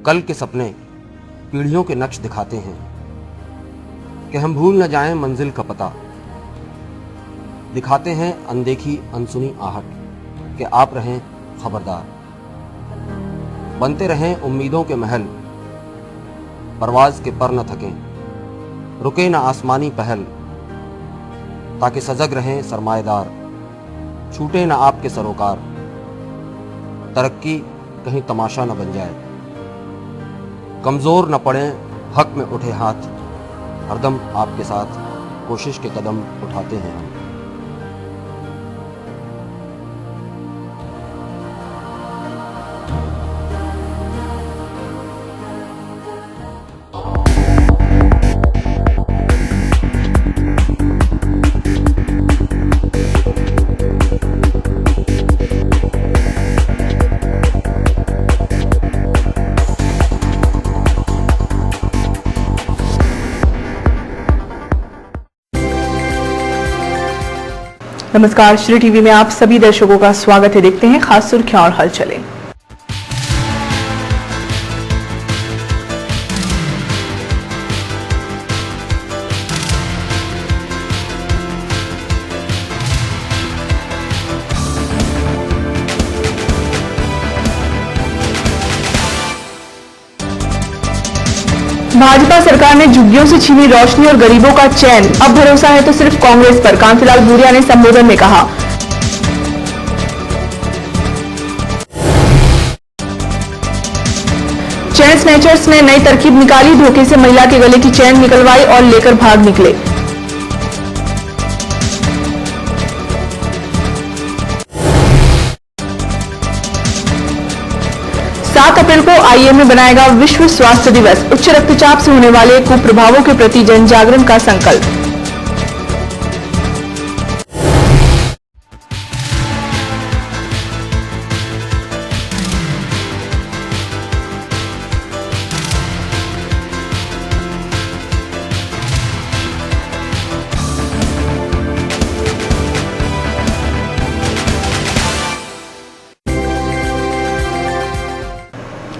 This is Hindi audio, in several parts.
कल के सपने पीढ़ियों के नक्श दिखाते हैं कि हम भूल न जाएं मंजिल का पता। दिखाते हैं अनदेखी अनसुनी आहट कि आप रहें खबरदार। बनते रहें उम्मीदों के महल, परवाज के पर न थकें, रुके न आसमानी पहल, ताकि सजग रहें सरमाएदार, छूटे न आपके सरोकार, तरक्की कहीं तमाशा न बन जाए, कमजोर न पड़े हक में उठे हाथ, हरदम आपके साथ कोशिश के कदम उठाते हैं हम। नमस्कार, श्री टीवी में आप सभी दर्शकों का स्वागत है। देखते हैं खास सुर्खियां और हलचलें। भाजपा सरकार ने झुग्गियों से छीनी रोशनी और गरीबों का चैन, अब भरोसा है तो सिर्फ कांग्रेस पर, कांतिलाल भूरिया ने संबोधन में कहा। चैन स्नैचर्स ने नई तरकीब निकाली, धोखे से महिला के गले की चैन निकलवाई और लेकर भाग निकले। 7 अप्रैल को आईएमए बनाएगा विश्व स्वास्थ्य दिवस, उच्च रक्तचाप से होने वाले कुप्रभावों के प्रति जन जागरण का संकल्प।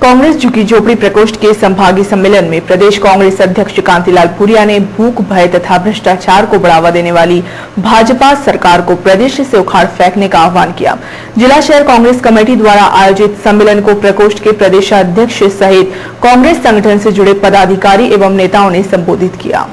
कांग्रेस झुग्गी झोपड़ी प्रकोष्ठ के संभागीय सम्मेलन में प्रदेश कांग्रेस अध्यक्ष कांतिलाल भूरिया ने भूख, भय तथा भ्रष्टाचार को बढ़ावा देने वाली भाजपा सरकार को प्रदेश से उखाड़ फेंकने का आह्वान किया। जिला शहर कांग्रेस कमेटी द्वारा आयोजित सम्मेलन को प्रकोष्ठ के प्रदेशाध्यक्ष सहित कांग्रेस संगठन से जुड़े पदाधिकारी एवं नेताओं ने संबोधित किया।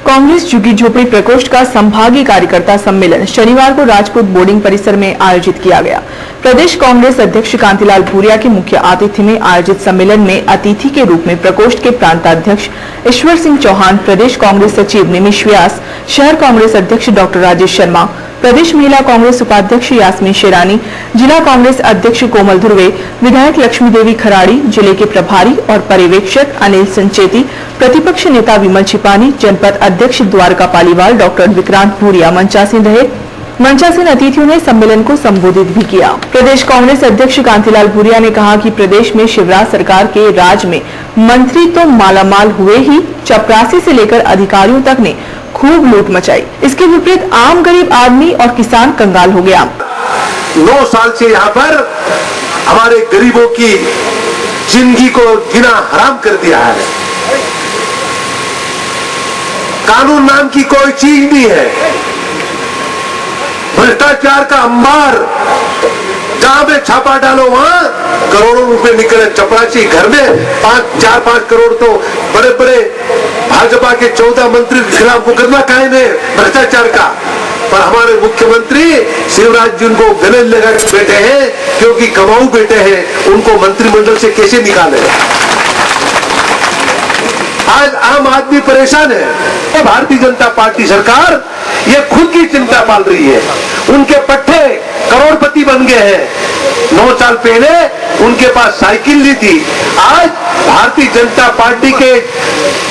कांग्रेस झुग्गी झोपड़ी प्रकोष्ठ का संभागीय कार्यकर्ता सम्मेलन शनिवार को राजपूत बोर्डिंग परिसर में आयोजित किया गया। प्रदेश कांग्रेस अध्यक्ष कांतिलाल भूरिया के मुख्य आतिथ्य में आयोजित सम्मेलन में अतिथि के रूप में प्रकोष्ठ के प्रांताध्यक्ष ईश्वर सिंह चौहान, प्रदेश कांग्रेस सचिव निमिष व्यास, शहर कांग्रेस अध्यक्ष डॉक्टर राजेश शर्मा, प्रदेश महिला कांग्रेस उपाध्यक्ष यास्मीन शेरानी, जिला कांग्रेस अध्यक्ष कोमल ध्रुवे, विधायक लक्ष्मी देवी खराड़ी, जिले के प्रभारी और पर्यवेक्षक अनिल संचेती, प्रतिपक्ष नेता विमल छिपानी, जनपद अध्यक्ष द्वारका पालीवाल, डॉक्टर विक्रांत भूरिया मंचासीन रहे। मंचासीन अतिथियों ने सम्मेलन को संबोधित भी किया। प्रदेश कांग्रेस अध्यक्ष कांतिलाल भूरिया ने कहा कि प्रदेश में शिवराज सरकार के राज में मंत्री तो मालामाल हुए ही, चपरासी से लेकर अधिकारियों तक ने खूब लूट मचाई। इसके विपरीत आम गरीब आदमी और किसान कंगाल हो गया। 9 साल से यहाँ पर हमारे गरीबों की जिंदगी को जीना हराम कर दिया है। कानून नाम की कोई चीज नहीं है। भ्रष्टाचार का अंबार, जहां पे छापा डालो वहां करोड़ों रुपए निकले। चपरासी घर में 4-5 करोड़ तो बड़े बड़े भाजपा के 14 मंत्री के खिलाफ मुकदमा कायम है भ्रष्टाचार का। पर हमारे मुख्यमंत्री शिवराज जी उनको गले लगा के बैठे हैं, क्योंकि कमाऊ बेटे हैं, उनको मंत्रिमंडल से कैसे निकाले। आज आम आदमी परेशान है। भारतीय जनता पार्टी सरकार ये खुद की चिंता पाल रही है। उनके पट्टे करोड़पति बन गए हैं। 9 साल पहले उनके पास साइकिल नहीं थी, आज भारतीय जनता पार्टी के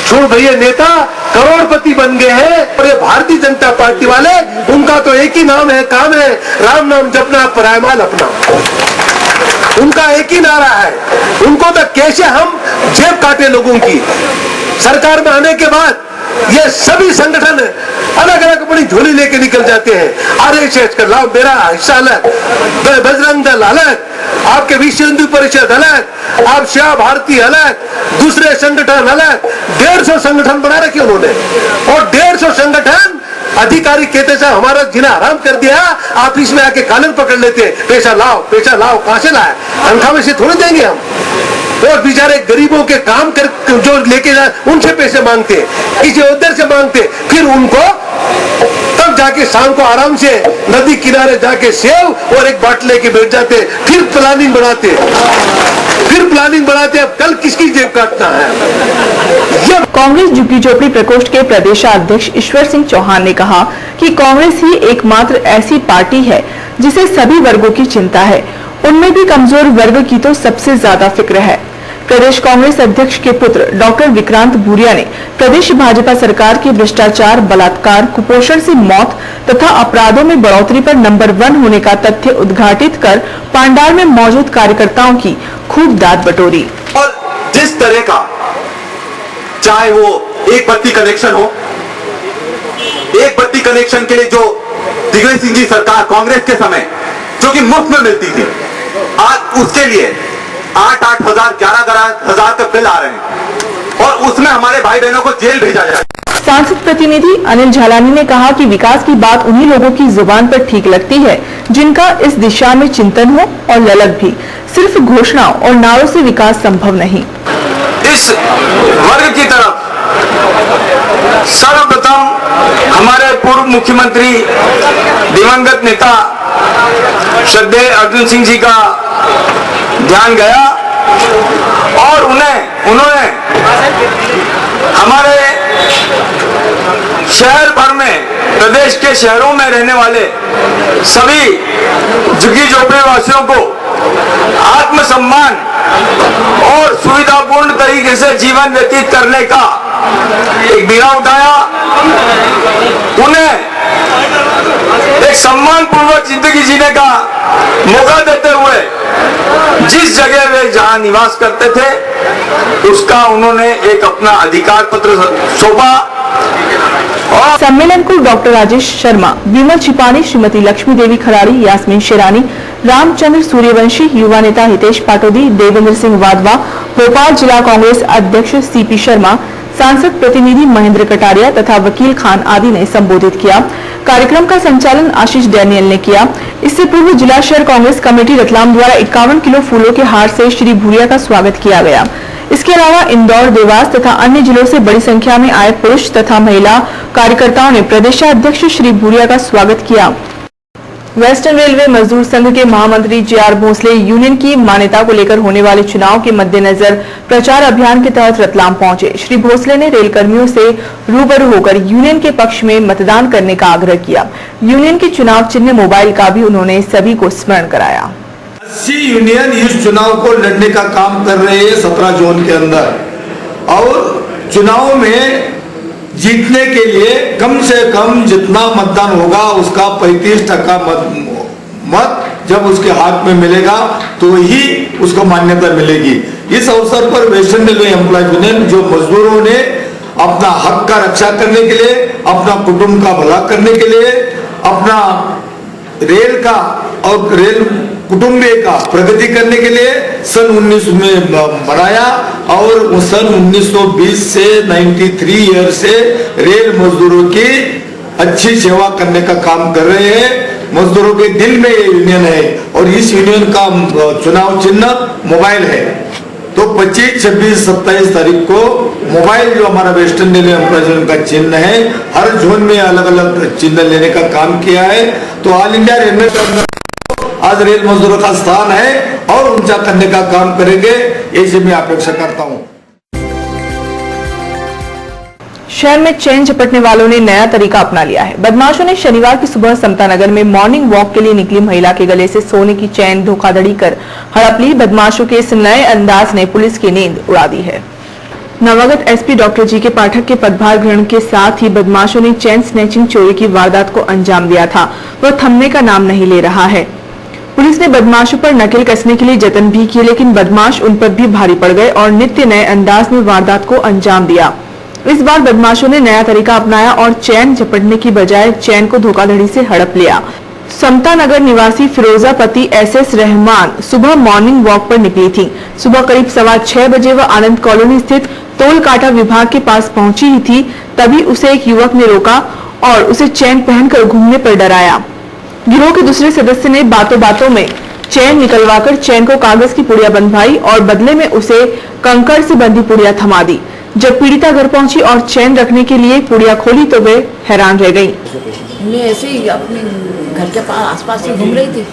छोड़ भैया नेता करोड़पति बन गए हैं। और ये भारतीय जनता पार्टी वाले, उनका तो एक ही नाम है, काम है, राम नाम जपना, परायमाल अपना। उनका एक ही नारा है, उनको तो कैसे हम जेब काटे लोगों की। सरकार में आने के बाद ये सभी संगठन अलग अलग अपनी झोली लेके निकल जाते हैं। आरएसएस का लाभ मेरा हिस्सा अलग, बजरंग दल अलग, आपके विश्व हिंदू परिषद अलग, आप शिवा भारती अलग, दूसरे संगठन अलग, 150 संगठन बना रखे उन्होंने। और 150 संगठन अधिकारी कहते साहब हमारा जीना आराम कर दिया, आप इसमें आके कानून पकड़ लेते हैं, पैसा लाओ कहां से लाए, तनख्वाह में से थोड़ी देंगे हम। और बेचारे गरीबों के काम कर जो लेके जाए उनसे पैसे मांगते, किसी उधर से मांगते, फिर उनको तब जाके शाम को आराम से नदी किनारे जाके सेव और एक बाटल लेके बैठ जाते, फिर प्लानिंग बनाते अब कल किसकी जेब काटना है। कांग्रेस झुग्गी झोपड़ी प्रकोष्ठ के प्रदेशाध्यक्ष ईश्वर सिंह चौहान ने कहा कि कांग्रेस ही एकमात्र ऐसी पार्टी है जिसे सभी वर्गों की चिंता है, उनमें भी कमजोर वर्ग की तो सबसे ज्यादा फिक्र है। प्रदेश कांग्रेस अध्यक्ष के पुत्र डॉक्टर विक्रांत भूरिया ने प्रदेश भाजपा सरकार की भ्रष्टाचार, बलात्कार, कुपोषण से मौत तथा अपराधों में बढ़ोतरी पर नंबर 1 होने का तथ्य उद्घाटित कर पांडाल में मौजूद कार्यकर्ताओं की खूब दाद बटोरी। और जिस तरह का, चाहे वो एक बत्ती कनेक्शन हो, एक बत्ती कनेक्शन के लिए जो दिग्विजय सिंह जी सरकार कांग्रेस के समय जो कि मुफ्त में मिलती थी, आज उसके लिए 8-8 हजार 11 हजार का बिल आ रहे हैं और उसमें हमारे भाई बहनों को जेल भेजा जाए। सांसद प्रतिनिधि अनिल झालानी ने कहा कि विकास की बात उन्हीं लोगों की जुबान पर ठीक लगती है जिनका इस दिशा में चिंतन हो और ललक भी। सिर्फ घोषणाओं और नारों से विकास संभव नहीं। इस वर्ग की तरफ सर्वप्रथम हमारे पूर्व मुख्यमंत्री दिवंगत नेता श्रद्धेय अर्जुन सिंह जी का ध्यान गया और उन्होंने हमारे शहर भर में, प्रदेश के शहरों में रहने वाले सभी झुग्गी झोपड़ी वासियों को आत्मसम्मान और सुविधापूर्ण तरीके से जीवन व्यतीत करने का एक बीड़ा उठाया, उन्हें एक सम्मान पूर्वक जिंदगी जीने का मौका देते हुए जिस जगह वे जहां निवास करते थे उसका उन्होंने एक अपना अधिकार पत्र सौंपा। और सम्मेलन को डॉक्टर राजेश शर्मा, विमल छिपानी, श्रीमती लक्ष्मी देवी खराड़ी, यास्मीन शेरानी, रामचंद्र सूर्यवंशी, युवा नेता हितेश पाटोदी, देवेंद्र सिंह वाधवा, भोपाल जिला कांग्रेस अध्यक्ष सीपी शर्मा, सांसद प्रतिनिधि महेंद्र कटारिया तथा वकील खान आदि ने संबोधित किया। कार्यक्रम का संचालन आशीष डैनियल ने किया। इससे पूर्व जिला शहर कांग्रेस कमेटी रतलाम द्वारा 51 किलो फूलों के हार से श्री भूरिया का स्वागत किया गया। इसके अलावा इंदौर, देवास तथा अन्य जिलों से बड़ी संख्या में आए पुरुष तथा महिला कार्यकर्ताओं ने प्रदेशाध्यक्ष श्री भूरिया का स्वागत किया। वेस्टर्न रेलवे मजदूर संघ के महामंत्री जे.आर. भोसले यूनियन की मान्यता को लेकर होने वाले चुनाव के मद्देनजर प्रचार अभियान के तहत रतलाम पहुंचे। श्री भोसले ने रेल कर्मियों से रूबरू होकर यूनियन के पक्ष में मतदान करने का आग्रह किया। यूनियन के चुनाव चिन्ह मोबाइल का भी उन्होंने सभी को स्मरण कराया। 80 यूनियन इस चुनाव को लड़ने का काम कर रहे हैं 17 जोन के अंदर, और चुनाव में जीतने के लिए कम से कम जितना मतदान होगा उसका 35% मत जब उसके हाथ में मिलेगा तो ही उसको मान्यता मिलेगी। इस अवसर पर वेस्टर्न रेलवे एम्प्लॉय यूनियन जो मजदूरों ने अपना हक का रक्षा करने के लिए, अपना कुटुंब का भला करने के लिए, अपना रेल का और रेल कुटुंबे का प्रगति करने के लिए सन 19 में बनाया और सन 1920 से 93 ईयर से रेल मजदूरों की अच्छी सेवा करने का काम कर रहे हैं। मजदूरों के दिल में ये यूनियन है और इस यूनियन का चुनाव चिन्ह मोबाइल है। तो 25, 26, 27 तारीख को मोबाइल जो हमारा वेस्टर्न रेलवे एम्प्लॉय का चिन्ह है, हर जोन में अलग अलग चिन्ह लेने का काम किया है। तो ऑल इंडिया रेलवे के अंदर आज रेल मजदूरों का स्थान है और ऊंचा करने का काम करेंगे, ऐसे मैं अपेक्षा करता हूं। शहर में चैन झपटने वालों ने नया तरीका अपना लिया है। बदमाशों ने शनिवार की सुबह समता नगर में मॉर्निंग वॉक के लिए निकली महिला के गले से सोने की चैन धोखाधड़ी कर हड़प ली। बदमाशों के इस नए अंदाज ने पुलिस की नींद उड़ा दी है। नवागत एसपी डॉक्टर जी के पाठक के पदभार ग्रहण के साथ ही बदमाशों ने चैन स्नैचिंग चोरी की वारदात को अंजाम दिया था। वह थमने का नाम नहीं ले रहा है। पुलिस ने बदमाशों पर नकेल कसने के लिए जतन भी किए, लेकिन बदमाश उन पर भी भारी पड़ गए और नित्य नए अंदाज में वारदात को अंजाम दिया। इस बार बदमाशों ने नया तरीका अपनाया और चैन झपटने की बजाय चैन को धोखाधड़ी से हड़प लिया। समता नगर निवासी फिरोजा पति SS रहमान सुबह मॉर्निंग वॉक पर निकली थी। सुबह करीब 6:15 बजे वह आनंद कॉलोनी स्थित टोल काटा विभाग के पास पहुंची ही थी, तभी उसे एक युवक ने रोका और उसे चैन पहनकर घूमने पर डराया। गिरोह के दूसरे सदस्य ने बातों बातों में चैन निकलवाकर चैन को कागज की पुड़िया बंधवाई और बदले में उसे कंकड़ से बंधी पुड़िया थमा दी। जब पीड़िता घर पहुंची और चैन रखने के लिए पुड़िया खोली तो वे हैरान रह गईं। मैं ऐसे ही अपने घर के पास आसपास ही घूम रही थी।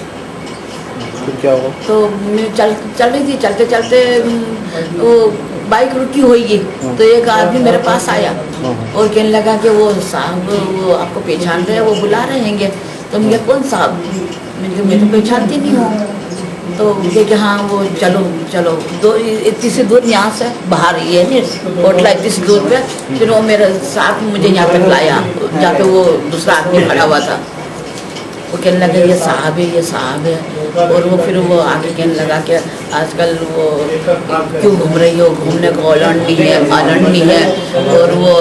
क्या हुआ? तो मैं चल रही थी, चलते चलते वो बाइक रुकी होगी तो एक आदमी मेरे पास आया और कहने लगा कि वो साहब वो आपको पहचान रहे हैं, वो बुला रहे हैं। तो मैं कौन साहब? मैं तो पहचानती नहीं हूँ। तो कि हाँ वो चलो चलो दो इतनी सी दूर यहाँ से बाहर ये नहीं होटल इतनी सी दूर पे, फिर वो मेरे साथ मुझे यहाँ पे लाया जहाँ पे वो दूसरा आदमी खड़ा हुआ था। वो कहने लगे ये साहब है, ये साहब है। और वो फिर वो आगे कहने लगा कि आजकल वो क्यों घूम रही हो, घूमने का आनंद नहीं है और वो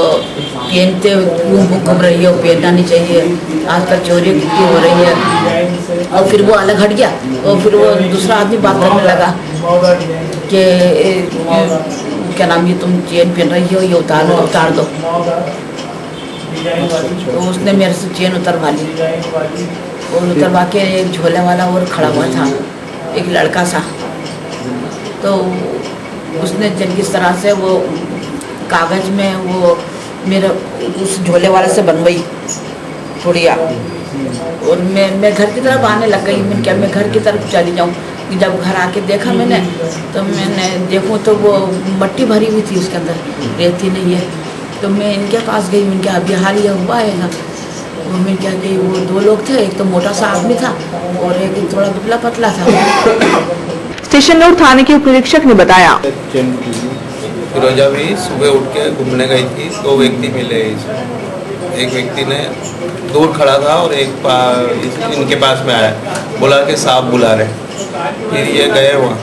पहनते क्यों घूम रही हो, पहनना नहीं चाहिए, आजकल चोरी कितनी हो रही है। और फिर वो अलग हट गया और फिर वो दूसरा आदमी बात करने लगा कि क्या नाम, ये तुम चेन पहन रही हो, ये उतार दो। तो उसने मेरे से चेन उतरवा ली और उतरवा के एक झोले वाला और खड़ा हुआ था, एक लड़का सा। तो उसने जिस तरह से वो कागज में वो मेरे उस झोले वाले से बनवाई पुड़िया और मैं घर की तरफ आने लग गई। मैंने क्या मैं घर की तरफ चली जाऊँ? जब घर आके देखा मैंने तो मैंने देखूँ तो वो मट्टी भरी हुई थी, उसके अंदर रेती नहीं है। तो मैं इनके पास गई, मैंने क्या अभी हाल ये हुआ है ना। तो मैं क्या कि वो दो लोग थे, एक तो मोटा सा आदमी था और एक थोड़ा दुबला पतला था। स्टेशन रोड थाने के उप निरीक्षक ने बताया, फिरोजा भी सुबह उठ के घूमने गई थी, 2 व्यक्ति मिले। एक व्यक्ति ने दूर खड़ा था और एक इनके पास में आया, बोला कि साहब बुला रहे। फिर ये गए वहाँ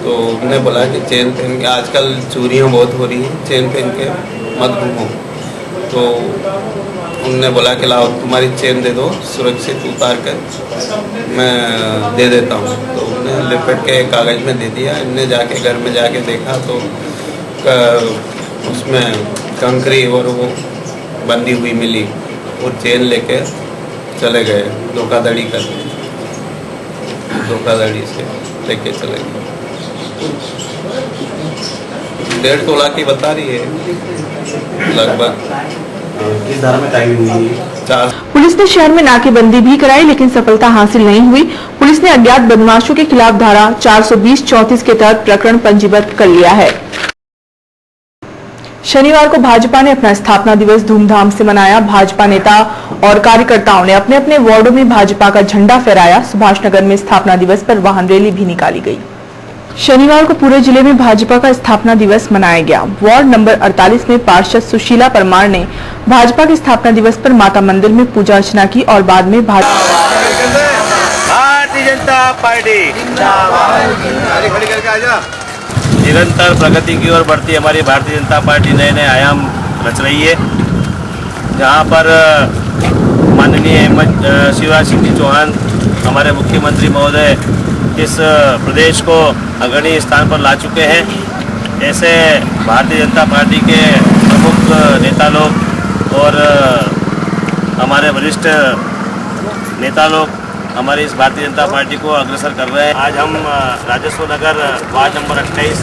तो उन्होंने बोला कि चेन पहन के, आजकल चोरियाँ बहुत हो रही हैं, चेन पहन के मत घूमो। तो उनने बोला कि लाओ तुम्हारी चेन दे दो, सुरक्षित उतार कर मैं दे देता हूँ। तो उन्हें लिपट के कागज़ में दे दिया। इनने जाके घर में जाके देखा तो उसमें कंकरी और वो बंधी हुई मिली और चेन लेके चले गए, धोखाधड़ी करके, धोखाधड़ी से लेके चले गए। 1.5 तोला की बता रही है लगभग। किस धारा में टाइमिंग हुई है? 4। पुलिस ने शहर में नाकेबंदी भी कराई लेकिन सफलता हासिल नहीं हुई। पुलिस ने अज्ञात बदमाशों के खिलाफ धारा 420-34 के तहत प्रकरण पंजीबद्ध कर लिया है। शनिवार को भाजपा ने अपना स्थापना दिवस धूमधाम से मनाया। भाजपा नेता और कार्यकर्ताओं ने अपने अपने वार्डों में भाजपा का झंडा फहराया। सुभाष नगर में स्थापना दिवस पर वाहन रैली भी निकाली गई। शनिवार को पूरे जिले में भाजपा का स्थापना दिवस मनाया गया। वार्ड नंबर 48 में पार्षद सुशीला परमार ने भाजपा के स्थापना दिवस पर माता मंदिर में पूजा अर्चना की और बाद में भारतीय जनता पार्टी निरंतर प्रगति की ओर बढ़ती हमारी भारतीय जनता पार्टी नए नए आयाम रच रही है। जहां पर माननीय शिवराज सिंह चौहान हमारे मुख्यमंत्री महोदय इस प्रदेश को अग्रणी स्थान पर ला चुके हैं। ऐसे भारतीय जनता पार्टी के प्रमुख नेता लोग और हमारे वरिष्ठ नेता लोग हमारी इस भारतीय जनता पार्टी को अग्रसर कर रहे हैं। आज हम राजस्व नगर वार्ड नंबर 28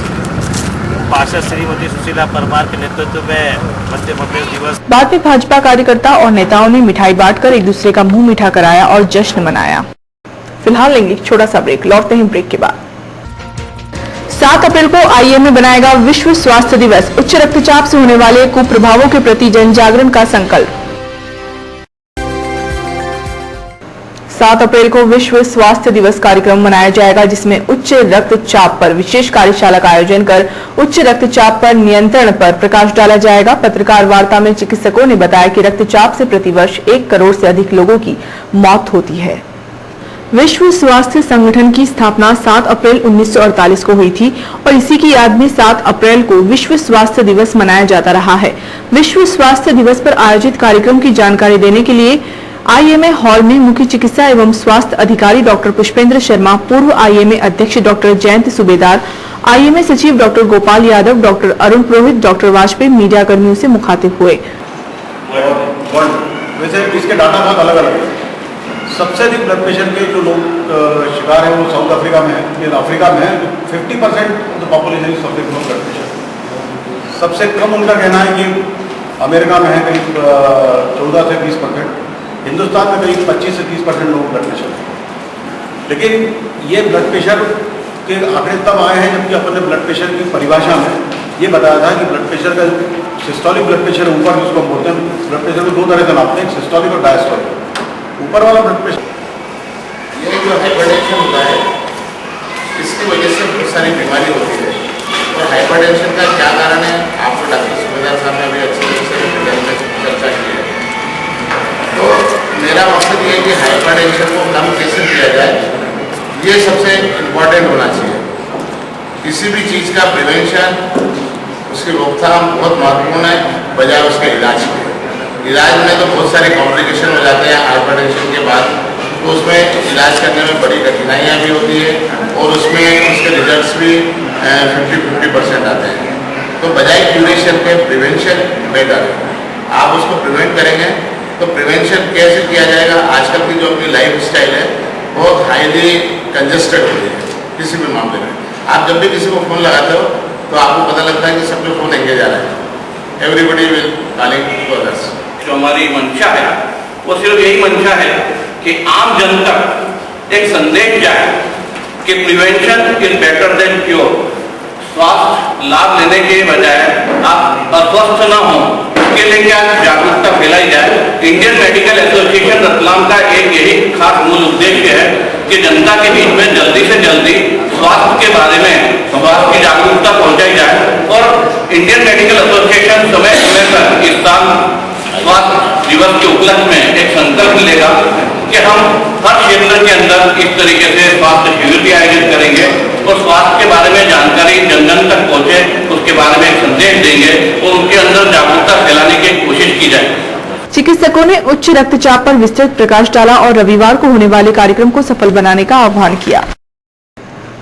पार्षद श्रीमती सुशीला परमार के नेतृत्व में मध्य प्रदेश दिवस। बाद में भाजपा कार्यकर्ता और नेताओं ने मिठाई बांटकर एक दूसरे का मुंह मीठा कराया और जश्न मनाया। फिलहाल लेंगे एक छोटा सा ब्रेक, लौटते हैं ब्रेक के बाद। 7 अप्रैल को आईएमए बनाएगा विश्व स्वास्थ्य दिवस। उच्च रक्तचाप से होने वाले कुप्रभावों के प्रति जन जागरण का संकल्प। 7 अप्रैल को विश्व स्वास्थ्य दिवस कार्यक्रम मनाया जाएगा, जिसमें उच्च रक्तचाप पर विशेष कार्यशाला का आयोजन कर उच्च रक्तचाप पर नियंत्रण पर प्रकाश डाला जाएगा। पत्रकार वार्ता में चिकित्सकों ने बताया कि रक्तचाप से प्रतिवर्ष 1 करोड़ से अधिक लोगों की मौत होती है। विश्व स्वास्थ्य संगठन की स्थापना 7 अप्रैल 1948 को हुई थी और इसी की याद में 7 अप्रैल को विश्व स्वास्थ्य दिवस मनाया जाता रहा है। विश्व स्वास्थ्य दिवस पर आयोजित कार्यक्रम की जानकारी देने के लिए आईएमए हॉल में मुख्य चिकित्सा एवं स्वास्थ्य अधिकारी डॉक्टर पुष्पेंद्र शर्मा, पूर्व आईएमए अध्यक्ष डॉक्टर जयंत सुबेदार, आईएमए सचिव डॉक्टर गोपाल यादव, डॉक्टर अरुण पुरोहित, डॉक्टर वाजपेयी मीडिया कर्मियों से मुखातिब हुए। वैसे इसके डाटा बहुत अलग अलग है। सबसे अधिक ब्लड प्रेशर के जो लोग शिकार हैं वो साउथ अफ्रीका में है, फिर अफ्रीका में है। 50% of the population is suffering from blood pressure. सबसे कम उनका कहना है कि अमेरिका में है करीब 14 से 20%, हिंदुस्तान में करीब 25 से 30% लोग ब्लड प्रेशर है। लेकिन ये ब्लड प्रेशर के आंकड़े तब आए हैं जबकि अपन ने ब्लड प्रेशर की परिभाषा में ये बताया था कि ब्लड प्रेशर का सिस्टोलिक ब्लड प्रेशर ऊपर जिसको हम बोलते हैं, ब्लड प्रेशर को 2 तरह से नापते हैं, सिस्टोलिक और डायस्टोलिक। ऊपर वाला ब्लड प्रेशर, ये जो हाइपरटेंशन होता है इसकी वजह से बहुत सारी बीमारी होती है। और हाइपरटेंशन का क्या कारण है आपको डॉक्टर सुबेदार साहब ने अभी अच्छी तरह से चर्चा की है। तो मेरा मकसद ये है कि हाइपरटेंशन को कम कैसे किया जाए, ये सबसे इम्पोर्टेंट होना चाहिए। किसी भी चीज़ का प्रिवेंशन, उसकी रोकथाम बहुत महत्वपूर्ण है बजाय उसके इलाज के। इलाज में तो बहुत सारे कॉम्प्लिकेशन हो जाते हैं हाइपरटेंशन के बाद, तो उसमें इलाज करने में बड़ी कठिनाइयाँ भी होती है और उसमें उसके रिजल्ट्स भी 50% आते हैं। तो बजाय क्यूरेशन के प्रिवेंशन बेटर है। आप उसको प्रिवेंट करेंगे तो प्रिवेंशन कैसे किया जाएगा। आजकल की जो अपनी लाइफ स्टाइल है बहुत हाईली कंजस्टेड होती है। किसी भी मामले में आप जब भी किसी को फ़ोन लगाते हो तो आपको पता लगता है कि सबके फ़ोन एंगेज आ रहा है। Everybody will calling to others. जो हमारी मंशा है वो सिर्फ यही मंशा है कि आम जन तक एक संदेश जाए कि prevention is better than cure. स्वास्थ्य लाभ लेने के बजाय आप अस्वस्थ न हो, इसके लिए क्या जागरूकता फैलाई जाए। इंडियन मेडिकल एसोसिएशन रतलाम का एक यही खास मूल उद्देश्य है कि जनता के बीच में जल्दी से जल्दी स्वास्थ्य के बारे में स्वास्थ्य की जागरूकता पहुंचाई जाए। और इंडियन मेडिकल एसोसिएशन समय समय पर इस साल स्वास्थ्य दिवस के उपलक्ष्य में एक संकल्प लेगा कि हम हर क्षेत्र के अंदर इस तरीके से स्वास्थ्य शिविर भी आयोजित करेंगे और स्वास्थ्य के बारे में जानकारी जन जन तक पहुंचे उसके बारे में एक संदेश देंगे और उनके अंदर जागरूकता फैलाने की कोशिश की जाए। चिकित्सकों ने उच्च रक्तचाप पर विस्तृत प्रकाश डाला और रविवार को होने वाले कार्यक्रम को सफल बनाने का आह्वान किया।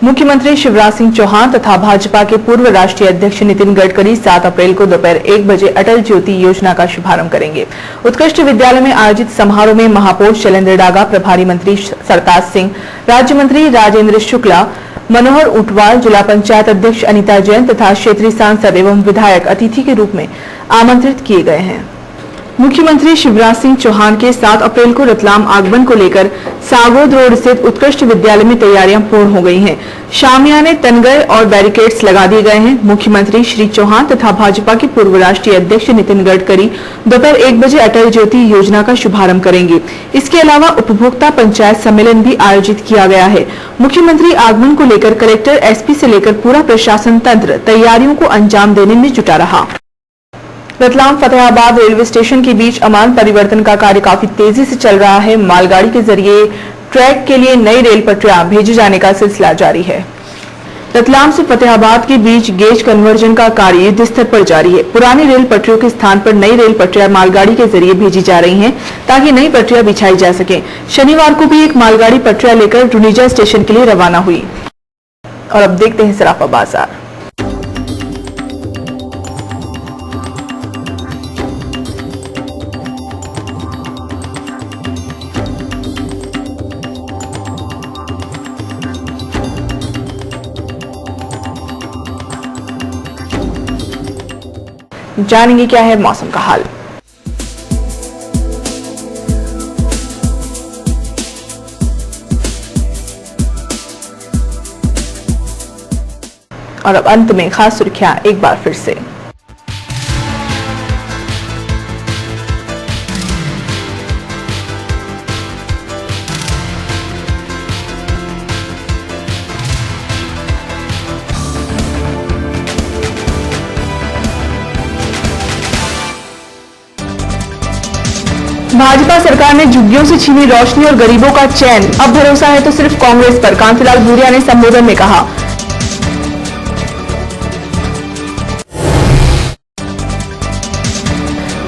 मुख्यमंत्री शिवराज सिंह चौहान तथा भाजपा के पूर्व राष्ट्रीय अध्यक्ष नितिन गडकरी 7 अप्रैल को दोपहर 1 बजे अटल ज्योति योजना का शुभारंभ करेंगे। उत्कृष्ट विद्यालय में आयोजित समारोह में महापौर शैलेंद्र डागा, प्रभारी मंत्री सरताज सिंह, राज्य मंत्री राजेंद्र शुक्ला, मनोहर ऊंटवाल, जिला पंचायत अध्यक्ष अनिता जैन तथा क्षेत्रीय सांसद एवं विधायक अतिथि के रूप में आमंत्रित किए गए हैं। मुख्यमंत्री शिवराज सिंह चौहान के 7 अप्रैल को रतलाम आगमन को लेकर सागोद रोड स्थित उत्कृष्ट विद्यालय में तैयारियां पूर्ण हो गई हैं। शामियाने तन गए और बैरिकेड्स लगा दिए गए हैं। मुख्यमंत्री श्री चौहान तथा भाजपा के पूर्व राष्ट्रीय अध्यक्ष नितिन गडकरी दोपहर 1 बजे अटल ज्योति योजना का शुभारंभ करेंगे। इसके अलावा उपभोक्ता पंचायत सम्मेलन भी आयोजित किया गया है। मुख्यमंत्री आगमन को लेकर कलेक्टर, एसपी से लेकर पूरा प्रशासन तंत्र तैयारियों को अंजाम देने में जुटा रहा। रतलाम फतेहाबाद रेलवे स्टेशन के बीच अमान परिवर्तन का कार्य काफी तेजी से चल रहा है। मालगाड़ी के जरिए ट्रैक के लिए नई रेल पटरियां भेजे जाने का सिलसिला जारी है। रतलाम से फतेहाबाद के बीच गेज कन्वर्जन का कार्य युद्ध स्तर पर जारी है। पुरानी रेल पटरियों के स्थान पर नई रेल पटरियां मालगाड़ी के जरिए भेजी जा रही हैं ताकि नई पटरियां बिछाई जा सके। शनिवार को भी एक मालगाड़ी पटरियां लेकर रुनिजा स्टेशन के लिए रवाना हुई। और अब देखते हैं सराफा बाजार। जानेंगे क्या है मौसम का हाल। और अब अंत में खास सुर्खियां एक बार फिर से। भाजपा सरकार ने झुग्गियों से छीनी रोशनी और गरीबों का चैन, अब भरोसा है तो सिर्फ कांग्रेस पर, कांतिलाल भूरिया ने संबोधन में कहा।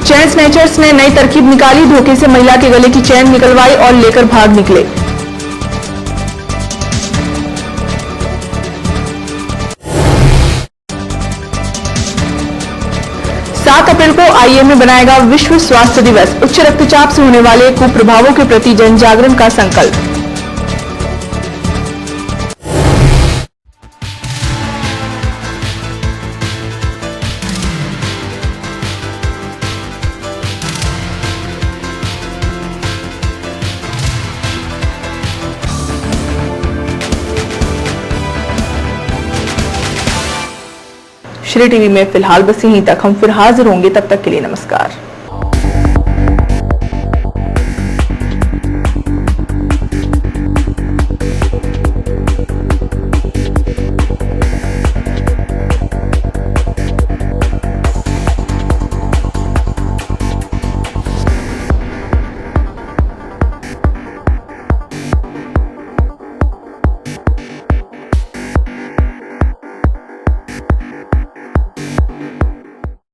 चैन स्नैचर्स ने नई तरकीब निकाली, धोखे से महिला के गले की चैन निकलवाई और लेकर भाग निकले। 7 अप्रैल को आईएमए बनाएगा विश्व स्वास्थ्य दिवस, उच्च रक्तचाप से होने वाले कुप्रभावों के प्रति जन जागरण का संकल्प। श्री टीवी में फिलहाल बस यहीं तक, हम फिर हाजिर होंगे, तब तक के लिए नमस्कार।